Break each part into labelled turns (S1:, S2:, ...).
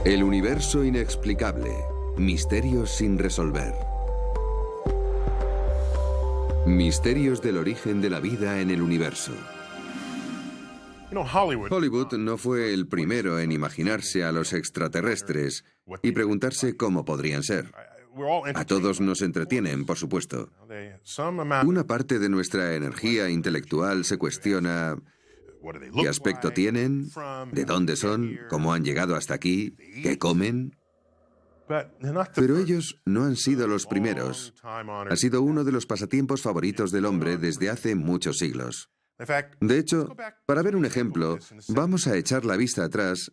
S1: El universo inexplicable. Misterios sin resolver. Misterios del origen de la vida en el universo. Hollywood no fue el primero en imaginarse a los extraterrestres y preguntarse cómo podrían ser. A todos nos entretienen, por supuesto. Una parte de nuestra energía intelectual se cuestiona qué aspecto tienen, de dónde son, cómo han llegado hasta aquí, qué comen. Pero ellos no han sido los primeros. Ha sido uno de los pasatiempos favoritos del hombre desde hace muchos siglos. De hecho, para ver un ejemplo, vamos a echar la vista atrás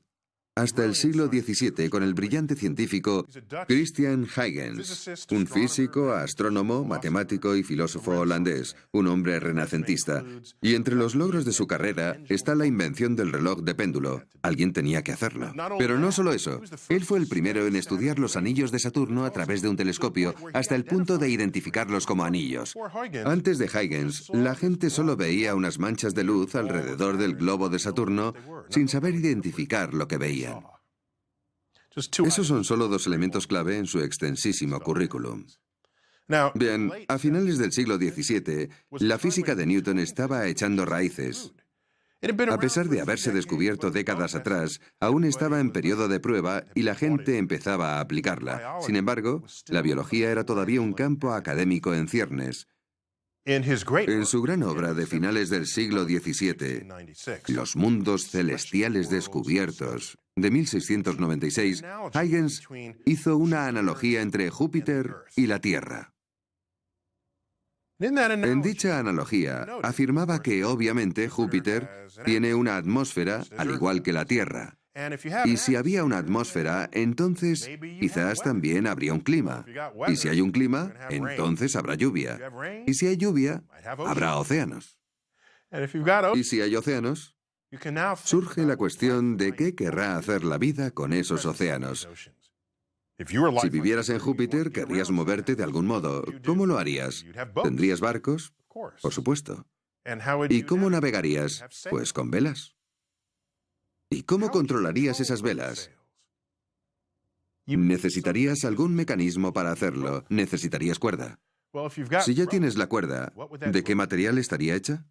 S1: hasta el siglo XVII con el brillante científico Christian Huygens, un físico, astrónomo, matemático y filósofo holandés, un hombre renacentista. Y entre los logros de su carrera está la invención del reloj de péndulo. Alguien tenía que hacerlo. Pero no solo eso, él fue el primero en estudiar los anillos de Saturno a través de un telescopio hasta el punto de identificarlos como anillos. Antes de Huygens, la gente solo veía unas manchas de luz alrededor del globo de Saturno sin saber identificar lo que veían. Esos son solo dos elementos clave en su extensísimo currículum. Bien, a finales del siglo XVII, la física de Newton estaba echando raíces. A pesar de haberse descubierto décadas atrás, aún estaba en periodo de prueba y la gente empezaba a aplicarla. Sin embargo, la biología era todavía un campo académico en ciernes. En su gran obra de finales del siglo XVII, Los mundos celestiales descubiertos, de 1696, Huygens hizo una analogía entre Júpiter y la Tierra. En dicha analogía, afirmaba que obviamente Júpiter tiene una atmósfera al igual que la Tierra. Y si había una atmósfera, entonces quizás también habría un clima. Y si hay un clima, entonces habrá lluvia. Y si hay lluvia, habrá océanos. Y si hay océanos, surge la cuestión de qué querrá hacer la vida con esos océanos. Si vivieras en Júpiter, querrías moverte de algún modo. ¿Cómo lo harías? ¿Tendrías barcos? Por supuesto. ¿Y cómo navegarías? Pues con velas. ¿Y cómo controlarías esas velas? Necesitarías algún mecanismo para hacerlo. Necesitarías cuerda. Si ya tienes la cuerda, ¿de qué material estaría hecha?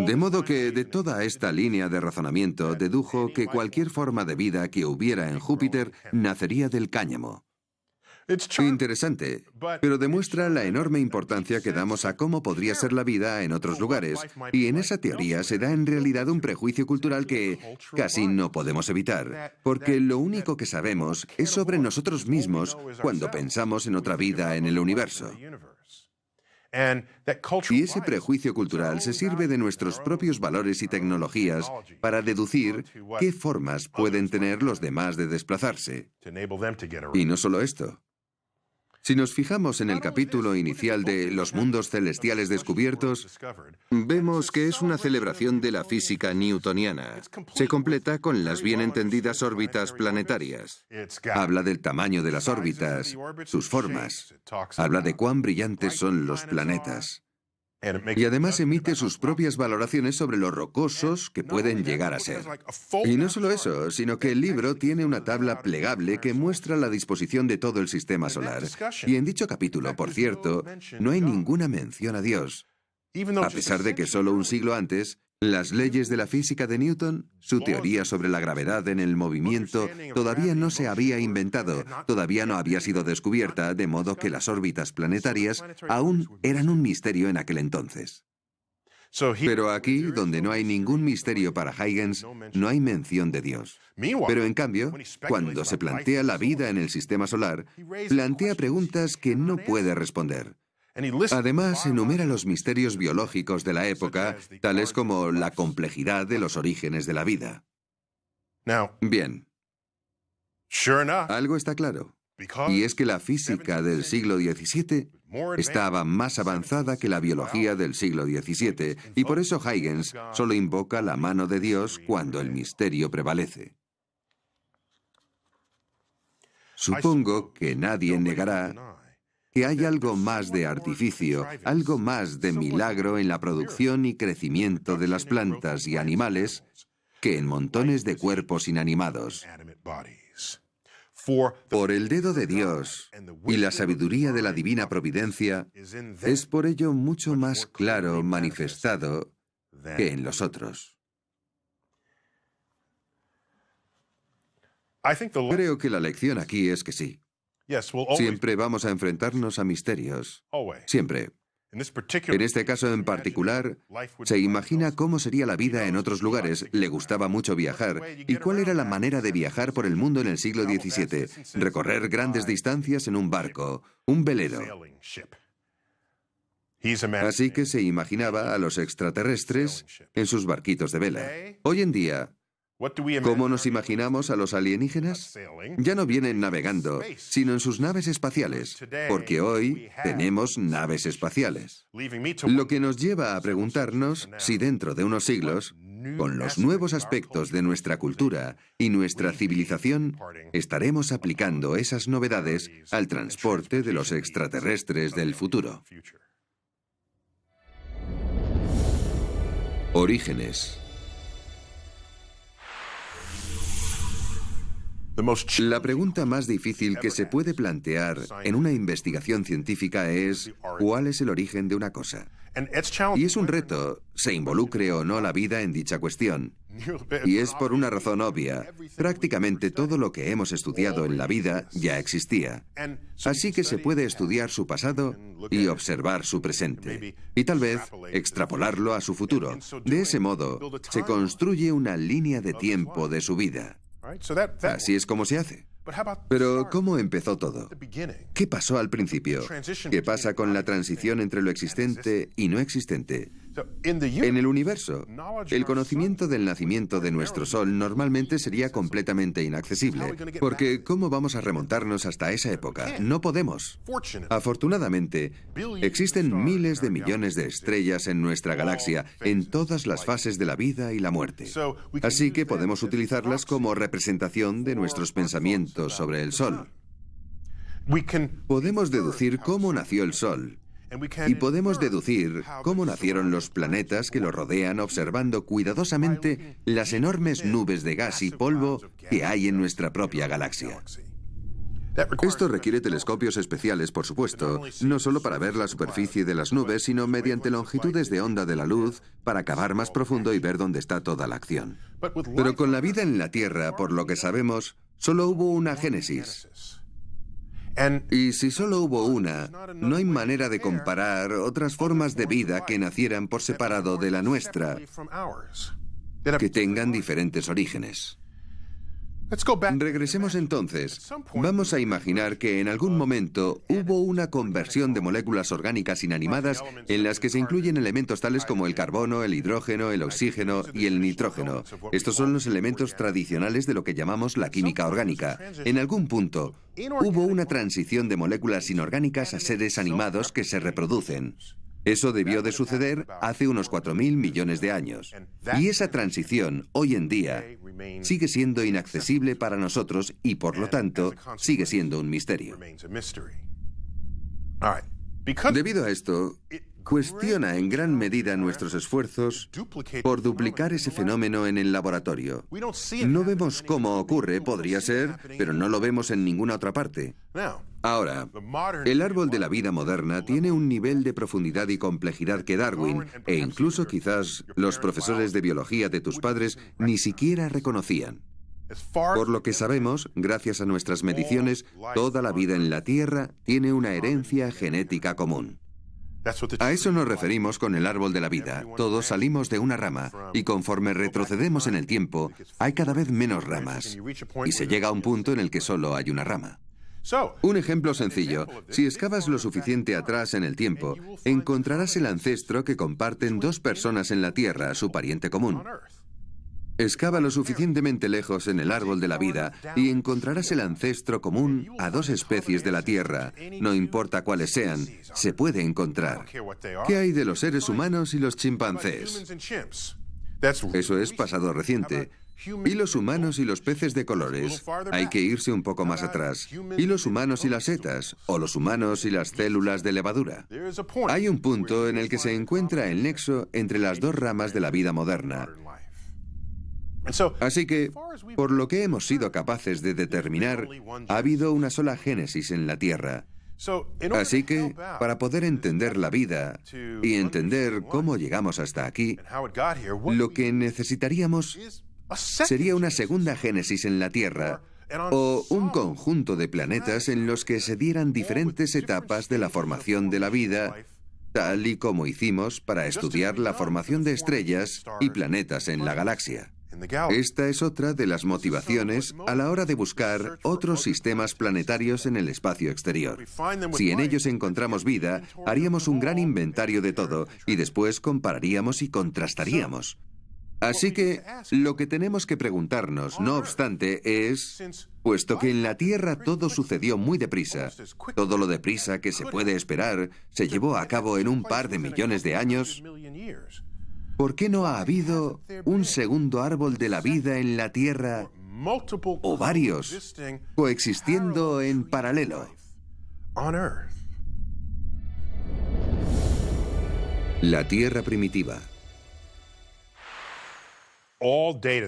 S1: De modo que de toda esta línea de razonamiento dedujo que cualquier forma de vida que hubiera en Júpiter nacería del cáñamo. Interesante, pero demuestra la enorme importancia que damos a cómo podría ser la vida en otros lugares, y en esa teoría se da en realidad un prejuicio cultural que casi no podemos evitar, porque lo único que sabemos es sobre nosotros mismos cuando pensamos en otra vida en el universo. Y ese prejuicio cultural se sirve de nuestros propios valores y tecnologías para deducir qué formas pueden tener los demás de desplazarse. Y no solo esto. Si nos fijamos en el capítulo inicial de Los mundos celestiales descubiertos, vemos que es una celebración de la física newtoniana. Se completa con las bien entendidas órbitas planetarias. Habla del tamaño de las órbitas, sus formas. Habla de cuán brillantes son los planetas. Y además emite sus propias valoraciones sobre lo rocosos que pueden llegar a ser. Y no solo eso, sino que el libro tiene una tabla plegable que muestra la disposición de todo el sistema solar. Y en dicho capítulo, por cierto, no hay ninguna mención a Dios. A pesar de que solo un siglo antes, las leyes de la física de Newton, su teoría sobre la gravedad en el movimiento, todavía no se había inventado, todavía no había sido descubierta, de modo que las órbitas planetarias aún eran un misterio en aquel entonces. Pero aquí, donde no hay ningún misterio para Huygens, no hay mención de Dios. Pero en cambio, cuando se plantea la vida en el sistema solar, plantea preguntas que no puede responder. Además, enumera los misterios biológicos de la época, tales como la complejidad de los orígenes de la vida. Bien. Algo está claro, y es que la física del siglo XVII estaba más avanzada que la biología del siglo XVII, y por eso Huygens solo invoca la mano de Dios cuando el misterio prevalece. Supongo que nadie negará que hay algo más de artificio, algo más de milagro en la producción y crecimiento de las plantas y animales que en montones de cuerpos inanimados. por el dedo de Dios y la sabiduría de la divina providencia, es por ello mucho más claro manifestado que en los otros. Creo que la lección aquí es que sí. Siempre vamos a enfrentarnos a misterios. Siempre. En este caso en particular, se imagina cómo sería la vida en otros lugares, le gustaba mucho viajar. ¿Y cuál era la manera de viajar por el mundo en el siglo XVII? Recorrer grandes distancias en un barco, un velero. Así que se imaginaba a los extraterrestres en sus barquitos de vela. Hoy en día, ¿cómo nos imaginamos a los alienígenas? Ya no vienen navegando, sino en sus naves espaciales, porque hoy tenemos naves espaciales. Lo que nos lleva a preguntarnos si dentro de unos siglos, con los nuevos aspectos de nuestra cultura y nuestra civilización, estaremos aplicando esas novedades al transporte de los extraterrestres del futuro. Orígenes. La pregunta más difícil que se puede plantear en una investigación científica es ¿cuál es el origen de una cosa? Y es un reto, se involucre o no la vida en dicha cuestión. Y es por una razón obvia. Prácticamente todo lo que hemos estudiado en la vida ya existía. Así que se puede estudiar su pasado y observar su presente. Y tal vez extrapolarlo a su futuro. De ese modo, se construye una línea de tiempo de su vida. Así es como se hace. Pero, ¿cómo empezó todo? ¿Qué pasó al principio? ¿Qué pasa con la transición entre lo existente y no existente? En el universo, el conocimiento del nacimiento de nuestro Sol normalmente sería completamente inaccesible, porque ¿cómo vamos a remontarnos hasta esa época? No podemos. Afortunadamente, existen miles de millones de estrellas en nuestra galaxia, en todas las fases de la vida y la muerte. Así que podemos utilizarlas como representación de nuestros pensamientos sobre el Sol. Podemos deducir cómo nació el Sol. Y podemos deducir cómo nacieron los planetas que lo rodean observando cuidadosamente las enormes nubes de gas y polvo que hay en nuestra propia galaxia. Esto requiere telescopios especiales, por supuesto, no solo para ver la superficie de las nubes, sino mediante longitudes de onda de la luz para cavar más profundo y ver dónde está toda la acción. Pero con la vida en la Tierra, por lo que sabemos, solo hubo una génesis. Y si solo hubo una, no hay manera de comparar otras formas de vida que nacieran por separado de la nuestra, que tengan diferentes orígenes. Regresemos entonces. Vamos a imaginar que en algún momento hubo una conversión de moléculas orgánicas inanimadas en las que se incluyen elementos tales como el carbono, el hidrógeno, el oxígeno y el nitrógeno. Estos son los elementos tradicionales de lo que llamamos la química orgánica. En algún punto, hubo una transición de moléculas inorgánicas a seres animados que se reproducen. Eso debió de suceder hace unos 4.000 millones de años. Y esa transición, hoy en día, sigue siendo inaccesible para nosotros y, por lo tanto, sigue siendo un misterio. Debido a esto, cuestiona en gran medida nuestros esfuerzos por duplicar ese fenómeno en el laboratorio. No vemos cómo ocurre, podría ser, pero no lo vemos en ninguna otra parte. Ahora, el árbol de la vida moderna tiene un nivel de profundidad y complejidad que Darwin, e incluso quizás los profesores de biología de tus padres, ni siquiera reconocían. Por lo que sabemos, gracias a nuestras mediciones, toda la vida en la Tierra tiene una herencia genética común. A eso nos referimos con el árbol de la vida. Todos salimos de una rama y conforme retrocedemos en el tiempo, hay cada vez menos ramas y se llega a un punto en el que solo hay una rama. Un ejemplo sencillo, si excavas lo suficiente atrás en el tiempo, encontrarás el ancestro que comparten dos personas en la Tierra, su pariente común. Excava lo suficientemente lejos en el árbol de la vida y encontrarás el ancestro común a dos especies de la Tierra. No importa cuáles sean, se puede encontrar. ¿Qué hay de los seres humanos y los chimpancés? Eso es pasado reciente. ¿Y los humanos y los peces de colores? Hay que irse un poco más atrás. ¿Y los humanos y las setas? ¿O los humanos y las células de levadura? Hay un punto en el que se encuentra el nexo entre las dos ramas de la vida moderna. Así que, por lo que hemos sido capaces de determinar, ha habido una sola génesis en la Tierra. Así que, para poder entender la vida y entender cómo llegamos hasta aquí, lo que necesitaríamos sería una segunda génesis en la Tierra, o un conjunto de planetas en los que se dieran diferentes etapas de la formación de la vida, tal y como hicimos para estudiar la formación de estrellas y planetas en la galaxia. Esta es otra de las motivaciones a la hora de buscar otros sistemas planetarios en el espacio exterior. Si en ellos encontramos vida, haríamos un gran inventario de todo y después compararíamos y contrastaríamos. Así que lo que tenemos que preguntarnos, no obstante, es, puesto que en la Tierra todo sucedió muy deprisa, todo lo deprisa que se puede esperar se llevó a cabo en un par de millones de años, ¿por qué no ha habido un segundo árbol de la vida en la Tierra, o varios, coexistiendo en paralelo? La Tierra primitiva.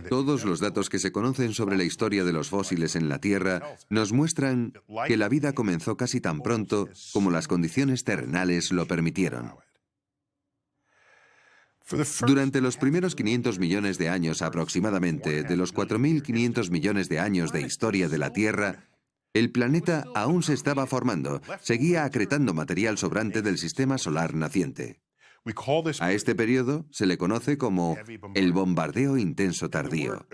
S1: Todos los datos que se conocen sobre la historia de los fósiles en la Tierra nos muestran que la vida comenzó casi tan pronto como las condiciones terrenales lo permitieron. Durante los primeros 500 millones de años aproximadamente, de los 4.500 millones de años de historia de la Tierra, el planeta aún se estaba formando, seguía acretando material sobrante del sistema solar naciente. A este periodo se le conoce como el bombardeo intenso tardío.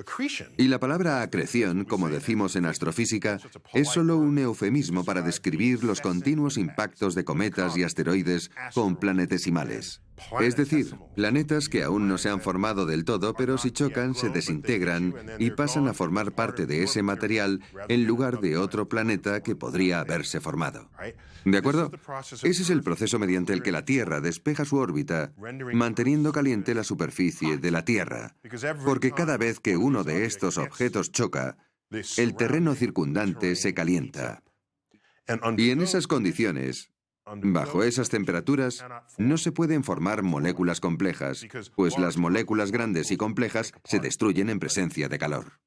S1: Y la palabra acreción, como decimos en astrofísica, es solo un eufemismo para describir los continuos impactos de cometas y asteroides con planetesimales. Es decir, planetas que aún no se han formado del todo, pero si chocan se desintegran y pasan a formar parte de ese material en lugar de otro planeta que podría haberse formado. ¿De acuerdo? Ese es el proceso mediante el que la Tierra despeja su órbita, manteniendo caliente la superficie de la Tierra, porque cada vez que uno de estos objetos choca, el terreno circundante se calienta. Y en esas condiciones, bajo esas temperaturas, no se pueden formar moléculas complejas, pues las moléculas grandes y complejas se destruyen en presencia de calor.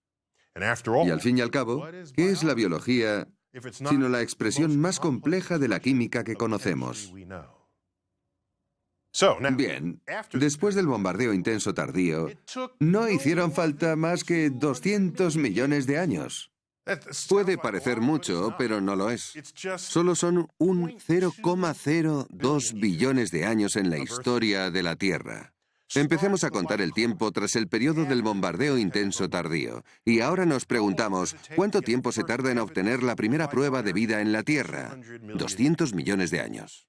S1: Y al fin y al cabo, ¿qué es la biología sino la expresión más compleja de la química que conocemos? Bien, después del bombardeo intenso tardío, no hicieron falta más que 200 millones de años. Puede parecer mucho, pero no lo es. Solo son un 0,02 billones de años en la historia de la Tierra. Empecemos a contar el tiempo tras el periodo del bombardeo intenso tardío. Y ahora nos preguntamos, ¿cuánto tiempo se tarda en obtener la primera prueba de vida en la Tierra? 200 millones de años.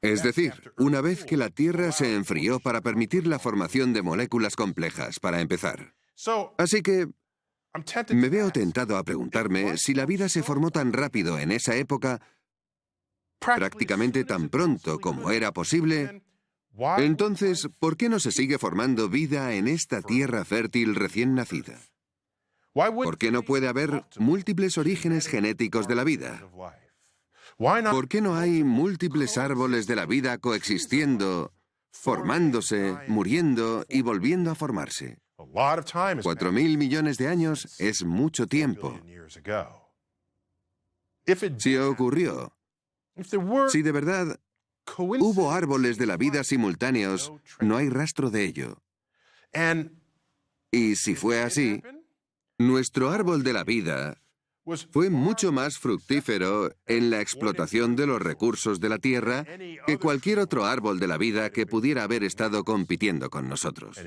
S1: Es decir, una vez que la Tierra se enfrió para permitir la formación de moléculas complejas, para empezar. Así que me veo tentado a preguntarme si la vida se formó tan rápido en esa época, prácticamente tan pronto como era posible, entonces, ¿por qué no se sigue formando vida en esta tierra fértil recién nacida? ¿Por qué no puede haber múltiples orígenes genéticos de la vida? ¿Por qué no hay múltiples árboles de la vida coexistiendo, formándose, muriendo y volviendo a formarse? 4.000 millones de años es mucho tiempo. Si ocurrió, si de verdad hubo árboles de la vida simultáneos, no hay rastro de ello. Y si fue así, nuestro árbol de la vida fue mucho más fructífero en la explotación de los recursos de la Tierra que cualquier otro árbol de la vida que pudiera haber estado compitiendo con nosotros.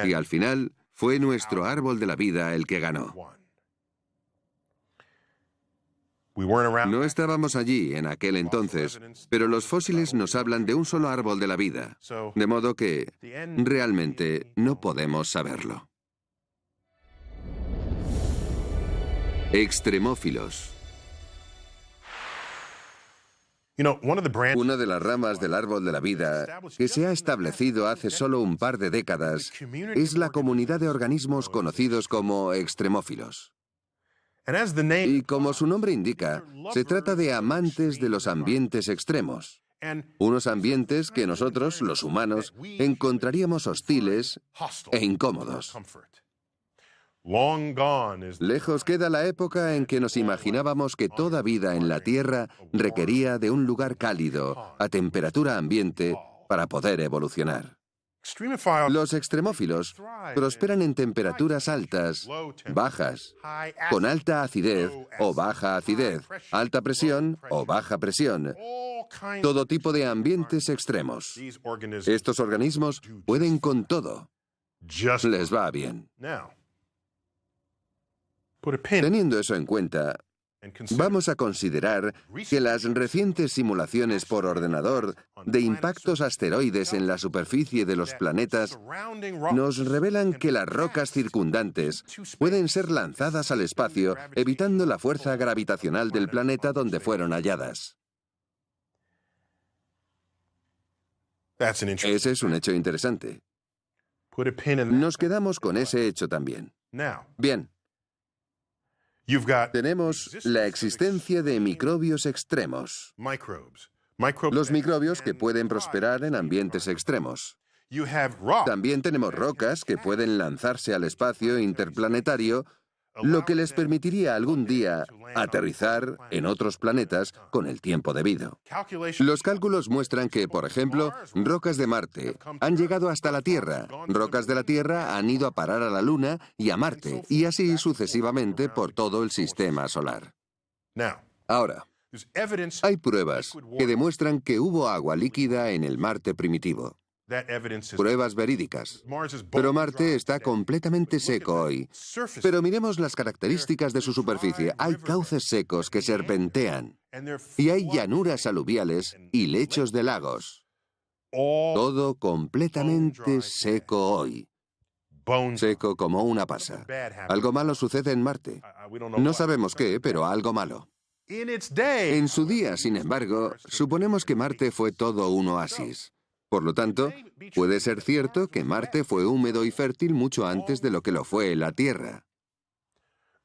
S1: Y al final, fue nuestro árbol de la vida el que ganó. No estábamos allí en aquel entonces, pero los fósiles nos hablan de un solo árbol de la vida, de modo que realmente no podemos saberlo. Extremófilos. Una de las ramas del árbol de la vida que se ha establecido hace solo un par de décadas es la comunidad de organismos conocidos como extremófilos. Y como su nombre indica, se trata de amantes de los ambientes extremos.
S2: Unos ambientes que nosotros, los humanos, encontraríamos hostiles e incómodos. Lejos queda la época en que nos imaginábamos que toda vida en la Tierra requería de un lugar cálido, a temperatura ambiente, para poder evolucionar. Los extremófilos prosperan en temperaturas altas, bajas, con alta acidez o baja acidez, alta presión o baja presión, todo tipo de ambientes extremos. Estos organismos pueden con todo. Les va bien. Teniendo eso en cuenta, vamos a considerar que las recientes simulaciones por ordenador de impactos asteroides en la superficie de los planetas nos revelan que las rocas circundantes pueden ser lanzadas al espacio evitando la fuerza gravitacional del planeta donde fueron halladas. Ese es un hecho interesante. Nos quedamos con ese hecho también. Bien. Tenemos la existencia de microbios extremos. Los microbios que pueden prosperar en ambientes extremos. También tenemos rocas que pueden lanzarse al espacio interplanetario, lo que les permitiría algún día aterrizar en otros planetas con el tiempo debido. Los cálculos muestran que, por ejemplo, rocas de Marte han llegado hasta la Tierra, rocas de la Tierra han ido a parar a la Luna y a Marte, y así sucesivamente por todo el sistema solar. Ahora, hay pruebas que demuestran que hubo agua líquida en el Marte primitivo. Pruebas verídicas. Pero Marte está completamente seco hoy. Pero miremos las características de su superficie. Hay cauces secos que serpentean. Y hay llanuras aluviales y lechos de lagos. Todo completamente seco hoy. Seco como una pasa. Algo malo sucede en Marte. No sabemos qué, pero algo malo. En su día, sin embargo, suponemos que Marte fue todo un oasis. Por lo tanto, puede ser cierto que Marte fue húmedo y fértil mucho antes de lo que lo fue la Tierra.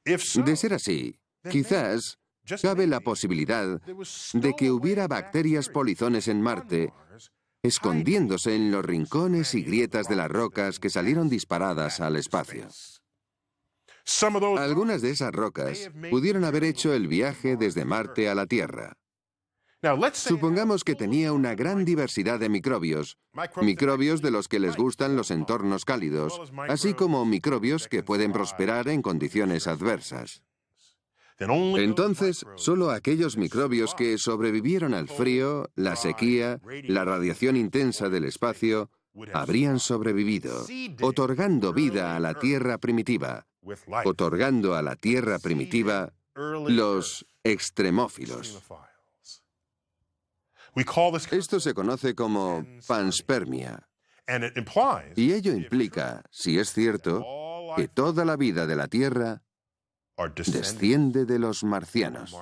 S2: De ser así, quizás cabe la posibilidad de que hubiera bacterias polizones en Marte, escondiéndose en los rincones y grietas de las rocas que salieron disparadas al espacio. Algunas de esas rocas pudieron haber hecho el viaje desde Marte a la Tierra. Supongamos que tenía una gran diversidad de microbios, microbios de los que les gustan los entornos cálidos, así como microbios que pueden prosperar en condiciones adversas. Entonces, solo aquellos microbios que sobrevivieron al frío, la sequía, la radiación intensa del espacio, habrían sobrevivido, otorgando vida a la Tierra primitiva, otorgando a la Tierra primitiva los extremófilos. Esto se conoce como panspermia. Y ello implica, si es cierto, que toda la vida de la Tierra desciende de los marcianos.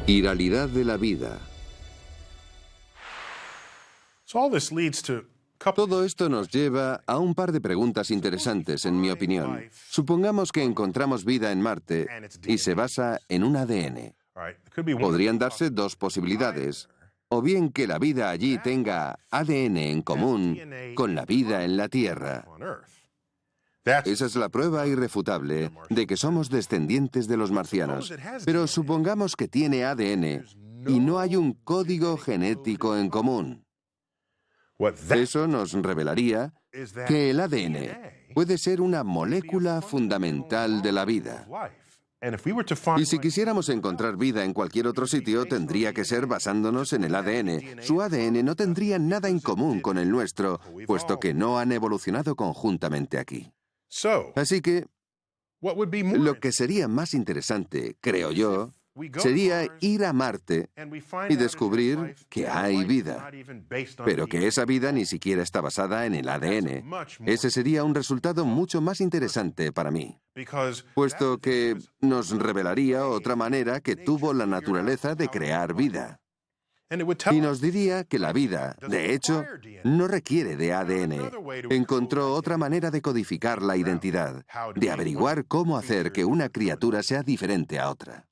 S2: Iralidad de la vida. Todo esto nos lleva a un par de preguntas interesantes, en mi opinión. Supongamos que encontramos vida en Marte y se basa en un ADN. Podrían darse dos posibilidades. O bien que la vida allí tenga ADN en común con la vida en la Tierra. Esa es la prueba irrefutable de que somos descendientes de los marcianos. Pero supongamos que tiene ADN y no hay un código genético en común. Eso nos revelaría que el ADN puede ser una molécula fundamental de la vida. Y si quisiéramos encontrar vida en cualquier otro sitio, tendría que ser basándonos en el ADN. Su ADN no tendría nada en común con el nuestro, puesto que no han evolucionado conjuntamente aquí. Así que, lo que sería más interesante, creo yo, sería ir a Marte y descubrir que hay vida, pero que esa vida ni siquiera está basada en el ADN. Ese sería un resultado mucho más interesante para mí, puesto que nos revelaría otra manera que tuvo la naturaleza de crear vida. Y nos diría que la vida, de hecho, no requiere de ADN. Encontró otra manera de codificar la identidad, de averiguar cómo hacer que una criatura sea diferente a otra.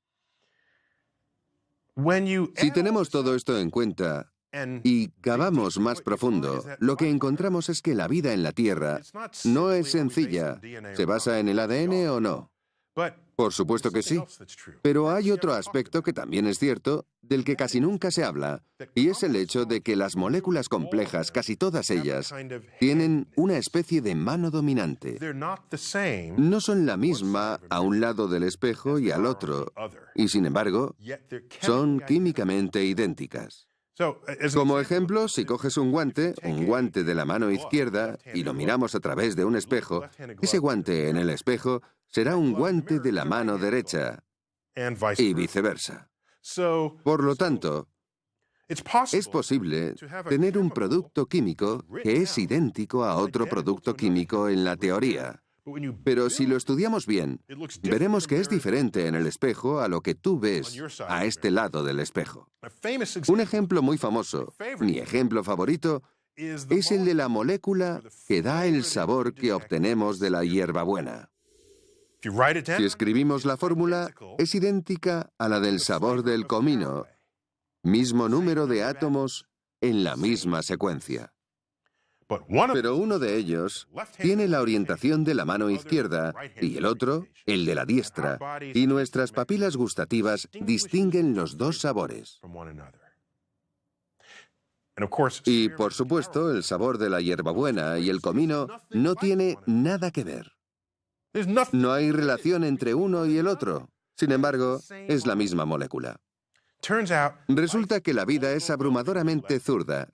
S2: Si tenemos todo esto en cuenta y cavamos más profundo, lo que encontramos es que la vida en la Tierra no es sencilla. ¿Se basa en el ADN o no? Por supuesto que sí. Pero hay otro aspecto que también es cierto, del que casi nunca se habla, y es el hecho de que las moléculas complejas, casi todas ellas, tienen una especie de mano dominante. No son la misma a un lado del espejo y al otro, y sin embargo, son químicamente idénticas. Como ejemplo, si coges un guante de la mano izquierda, y lo miramos a través de un espejo, ese guante en el espejo será un guante de la mano derecha, y viceversa. Por lo tanto, es posible tener un producto químico que es idéntico a otro producto químico en la teoría. Pero si lo estudiamos bien, veremos que es diferente en el espejo a lo que tú ves a este lado del espejo. Un ejemplo muy famoso, mi ejemplo favorito, es el de la molécula que da el sabor que obtenemos de la hierbabuena. Si escribimos la fórmula, es idéntica a la del sabor del comino, mismo número de átomos en la misma secuencia. Pero uno de ellos tiene la orientación de la mano izquierda y el otro, el de la diestra, y nuestras papilas gustativas distinguen los dos sabores. Y, por supuesto, el sabor de la hierbabuena y el comino no tiene nada que ver. No hay relación entre uno y el otro. Sin embargo, es la misma molécula. Resulta que la vida es abrumadoramente zurda.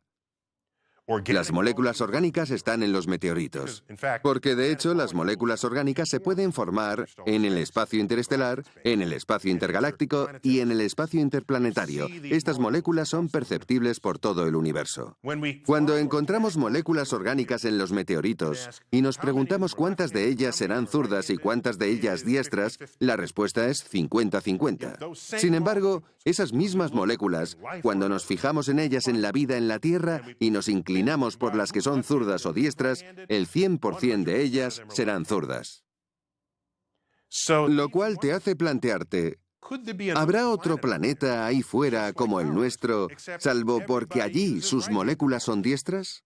S2: Las moléculas orgánicas están en los meteoritos, porque de hecho las moléculas orgánicas se pueden formar en el espacio interestelar, en el espacio intergaláctico y en el espacio interplanetario. Estas moléculas son perceptibles por todo el universo. Cuando encontramos moléculas orgánicas en los meteoritos y nos preguntamos cuántas de ellas serán zurdas y cuántas de ellas diestras, la respuesta es 50-50. Sin embargo, esas mismas moléculas, cuando nos fijamos en ellas en la vida en la Tierra y nos inclinamos por las que son zurdas o diestras, el 100% de ellas serán zurdas. Lo cual te hace plantearte, ¿habrá otro planeta ahí fuera como el nuestro, salvo porque allí sus moléculas son diestras?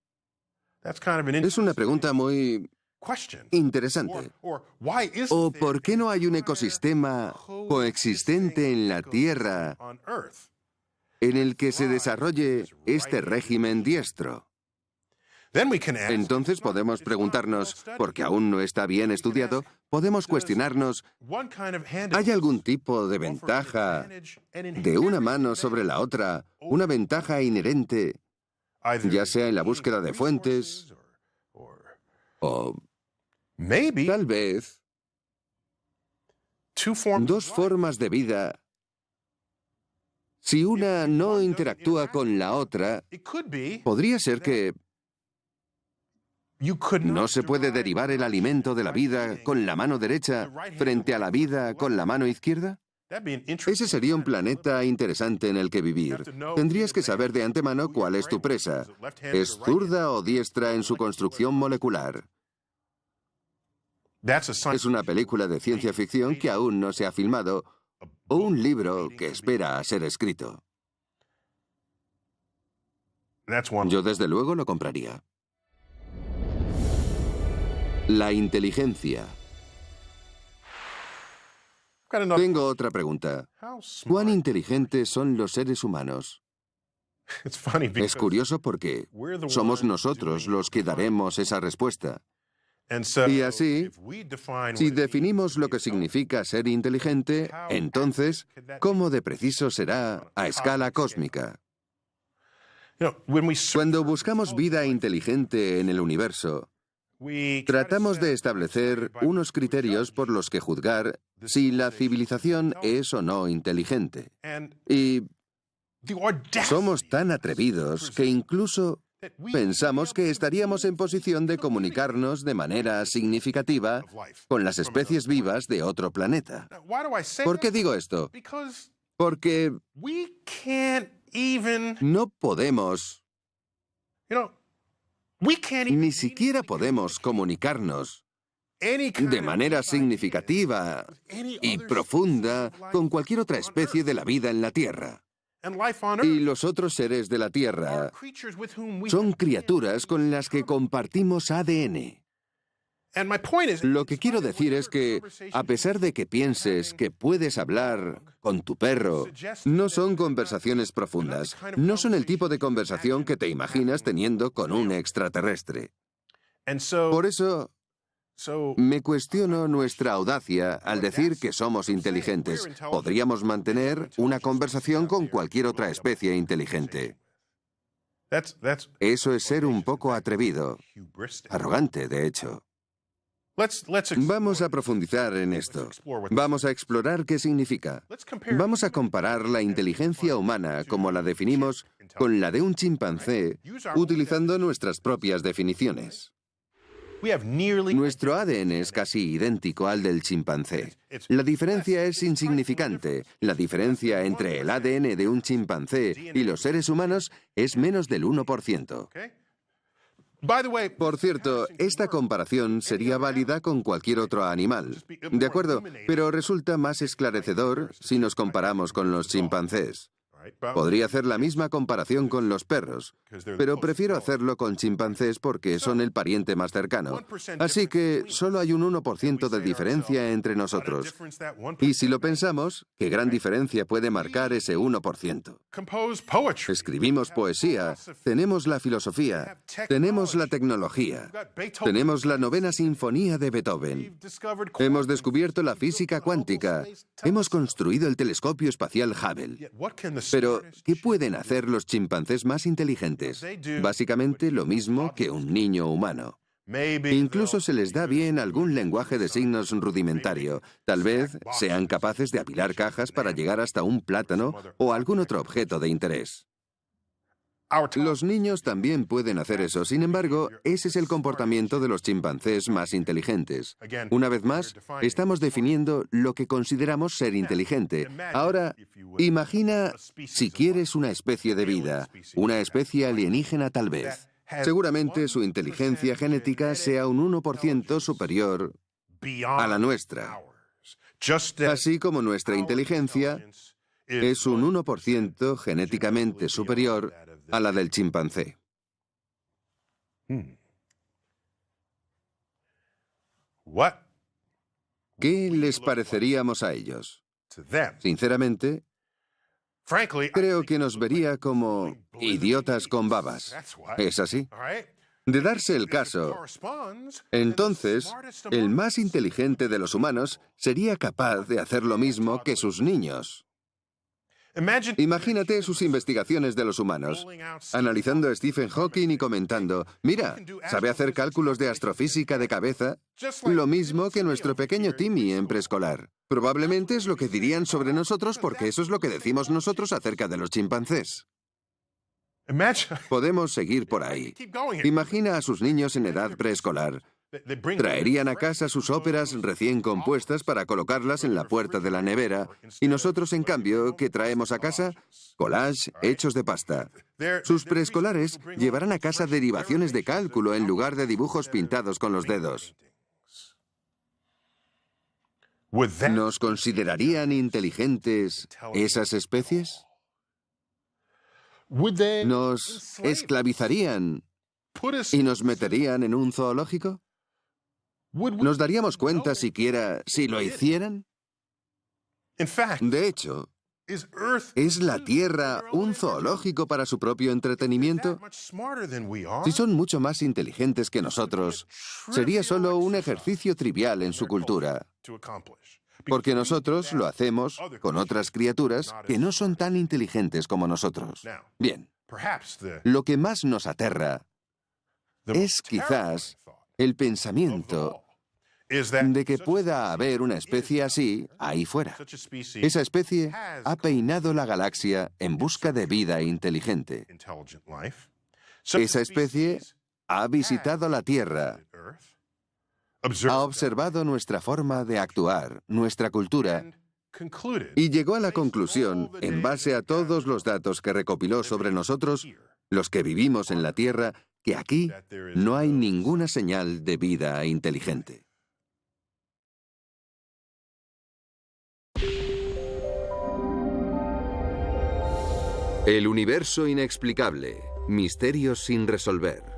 S2: Es una pregunta muy interesante. ¿O por qué no hay un ecosistema coexistente en la Tierra en el que se desarrolle este régimen diestro? Entonces podemos preguntarnos, porque aún no está bien estudiado, podemos cuestionarnos, ¿hay algún tipo de ventaja de una mano sobre la otra, una ventaja inherente, ya sea en la búsqueda de fuentes, o tal vez dos formas de vida? Si una no interactúa con la otra, podría ser que no se puede derivar el alimento de la vida con la mano derecha frente a la vida con la mano izquierda. Ese sería un planeta interesante en el que vivir. Tendrías que saber de antemano cuál es tu presa. ¿Es zurda o diestra en su construcción molecular? Es una película de ciencia ficción que aún no se ha filmado, o un libro que espera a ser escrito. Yo desde luego lo compraría. La inteligencia. Tengo otra pregunta. ¿Cuán inteligentes son los seres humanos? Es curioso porque somos nosotros los que daremos esa respuesta. Y así, si definimos lo que significa ser inteligente, entonces, ¿cómo de preciso será a escala cósmica? Cuando buscamos vida inteligente en el universo, tratamos de establecer unos criterios por los que juzgar si la civilización es o no inteligente. Y somos tan atrevidos que incluso pensamos que estaríamos en posición de comunicarnos de manera significativa con las especies vivas de otro planeta. ¿Por qué digo esto? Porque no podemos, ni siquiera podemos comunicarnos de manera significativa y profunda con cualquier otra especie de la vida en la Tierra. Y los otros seres de la Tierra son criaturas con las que compartimos ADN. Lo que quiero decir es que, a pesar de que pienses que puedes hablar con tu perro, no son conversaciones profundas. No son el tipo de conversación que te imaginas teniendo con un extraterrestre. Por eso, me cuestiono nuestra audacia al decir que somos inteligentes. Podríamos mantener una conversación con cualquier otra especie inteligente. Eso es ser un poco atrevido, arrogante, de hecho. Vamos a profundizar en esto. Vamos a explorar qué significa. Vamos a comparar la inteligencia humana, como la definimos, con la de un chimpancé, utilizando nuestras propias definiciones. Nuestro ADN es casi idéntico al del chimpancé. La diferencia es insignificante. La diferencia entre el ADN de un chimpancé y los seres humanos es menos del 1%. Por cierto, esta comparación sería válida con cualquier otro animal. De acuerdo, pero resulta más esclarecedor si nos comparamos con los chimpancés. Podría hacer la misma comparación con los perros, pero prefiero hacerlo con chimpancés porque son el pariente más cercano. Así que solo hay un 1% de diferencia entre nosotros. Y si lo pensamos, ¿qué gran diferencia puede marcar ese 1%? Escribimos poesía, tenemos la filosofía, tenemos la tecnología, tenemos la 9ª sinfonía de Beethoven, hemos descubierto la física cuántica, hemos construido el telescopio espacial Hubble. Pero, ¿qué pueden hacer los chimpancés más inteligentes? Básicamente lo mismo que un niño humano. Incluso se les da bien algún lenguaje de signos rudimentario. Tal vez sean capaces de apilar cajas para llegar hasta un plátano o algún otro objeto de interés. Los niños también pueden hacer eso. Sin embargo, ese es el comportamiento de los chimpancés más inteligentes. Una vez más, estamos definiendo lo que consideramos ser inteligente. Ahora, imagina si quieres una especie de vida, una especie alienígena tal vez. Seguramente su inteligencia genética sea un 1% superior a la nuestra. Así como nuestra inteligencia es un 1% genéticamente superior a la del chimpancé. ¿Qué les pareceríamos a ellos? Sinceramente, creo que nos vería como idiotas con babas. ¿Es así? De darse el caso, entonces, el más inteligente de los humanos sería capaz de hacer lo mismo que sus niños. Imagínate sus investigaciones de los humanos, analizando a Stephen Hawking y comentando, mira, sabe hacer cálculos de astrofísica de cabeza, lo mismo que nuestro pequeño Timmy en preescolar. Probablemente es lo que dirían sobre nosotros porque eso es lo que decimos nosotros acerca de los chimpancés. Podemos seguir por ahí. Imagina a sus niños en edad preescolar. Traerían a casa sus óperas recién compuestas para colocarlas en la puerta de la nevera, y nosotros, en cambio, ¿qué traemos a casa? Collage hechos de pasta. Sus preescolares llevarán a casa derivaciones de cálculo en lugar de dibujos pintados con los dedos. ¿Nos considerarían inteligentes esas especies? ¿Nos esclavizarían y nos meterían en un zoológico? ¿Nos daríamos cuenta siquiera si lo hicieran? De hecho, ¿es la Tierra un zoológico para su propio entretenimiento? Si son mucho más inteligentes que nosotros, sería solo un ejercicio trivial en su cultura. Porque nosotros lo hacemos con otras criaturas que no son tan inteligentes como nosotros. Bien, lo que más nos aterra es quizás el pensamiento de que pueda haber una especie así ahí fuera. Esa especie ha peinado la galaxia en busca de vida inteligente. Esa especie ha visitado la Tierra, ha observado nuestra forma de actuar, nuestra cultura, y llegó a la conclusión, en base a todos los datos que recopiló sobre nosotros, los que vivimos en la Tierra, que aquí no hay ninguna señal de vida inteligente.
S1: El universo inexplicable. Misterios sin resolver.